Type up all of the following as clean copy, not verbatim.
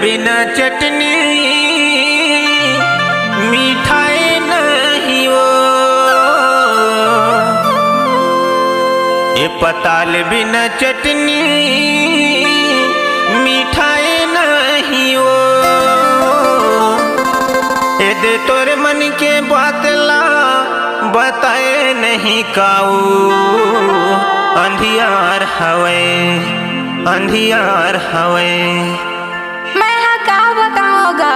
बिना चटनी मिठाई नहीं वो, ये पताल बिना चटनी मिठाई नहीं वो। ये दे तोरे मन के बात ला बताए नहीं काऊ, अंधियार हवे अंधियार हवे। मैं हाँ का बताओगा,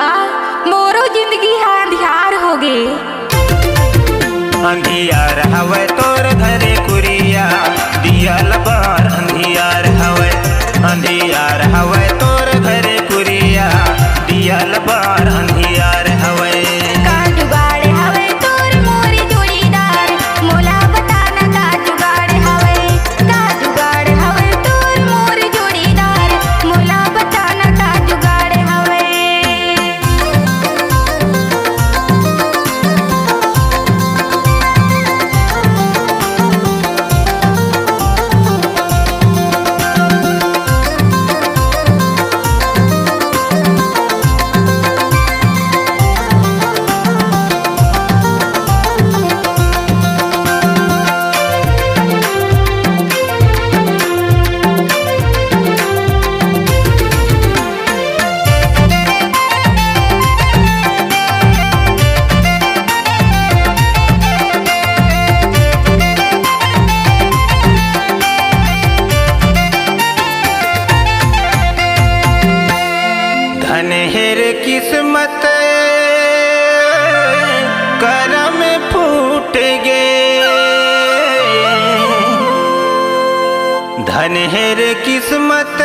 मोरो जिंदगी है अंधियार हो गई। अंधियार हवे तोर घरे कुरिया दिया लबार, अंधियार हवे अंधियार हवे तोर घरे कुरिया दिया लबार, अंधियार हवे। का जुगाड़ हवे तोर मोरी जोड़ीदार, मोला बताना का जुगाड़ हवे। का जुगाड़ हवे तोर मोरी जोड़ीदार, मोला बताना का जुगाड़ हवे। धनहेर किस्मत करम फूट गे, धनहेर किस्मत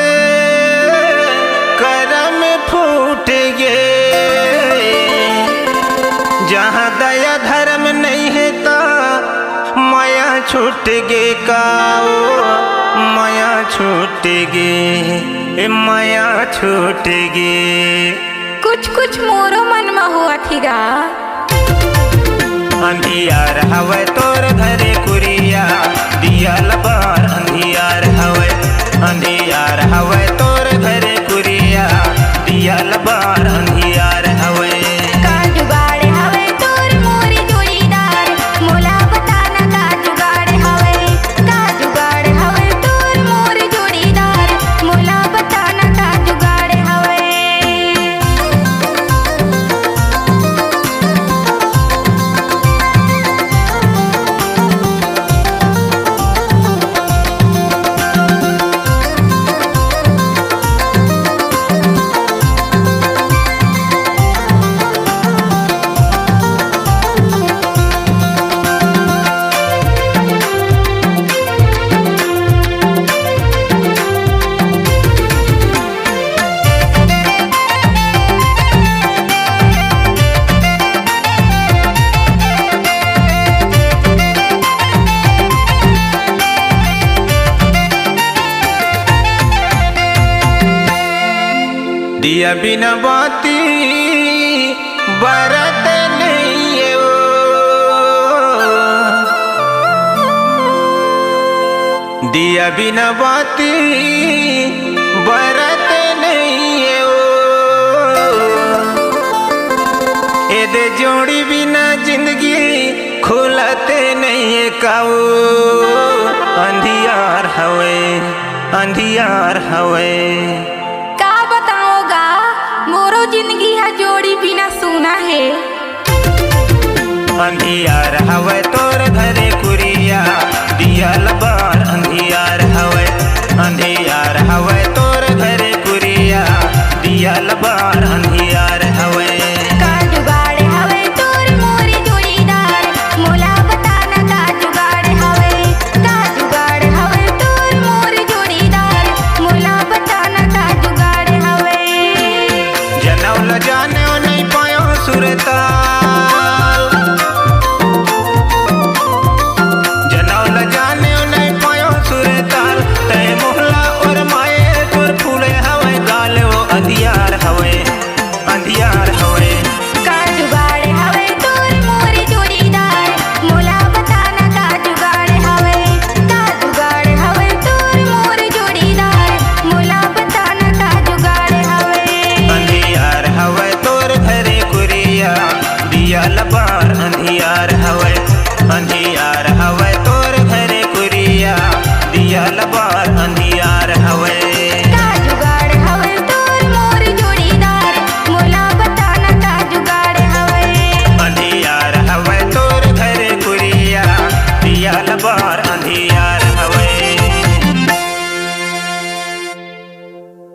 करम फूट गे। जहाँ दया धर्म नहीं है ता माया छूट गे काओ, माया छूट गे माया छूट गे। कुछ कुछ मोरो मन में हुआ थीगा। अंधियार हवे तोर घरे कुरिया दिया लबार, अंधियार हवे अंधियार हवे तोर घरे कुरिया दिया लबार, अंधियार हवे। का जुगाड़ हवे तोर मोरी जोड़ीदार, मोला बताना का जुगाड़ हवे। का जुगाड़ हवे तोर मोरी जोड़ीदार, मोला बताना का जुगाड़ हवे। दिया बिना बाती बरत नहीं है वो, दिया बिना बाती बरत नहीं है वो। ये दे जोड़ी बिना जिंदगी खुलते नहीं है काऊ, अंधियार हवे अंधियार हवे। मोरो जिंदगी है जोड़ी बिना सुना है। अंधियार हवे तोर घरे कुरिया दिया लबार, अंधियार हवे अंधियार हवे तोर घरे कुरिया दिया लबार, अंधियार हवे। का जुगाड़ हवे तोर मोरी जोड़ीदार, मोला बताना का जुगाड़ हवे। का जुगाड़ हवे तोर मोरी जोड़ीदार, मोला बताना का जुगाड़ हवे। जनौल जाने नहीं पायो सुरता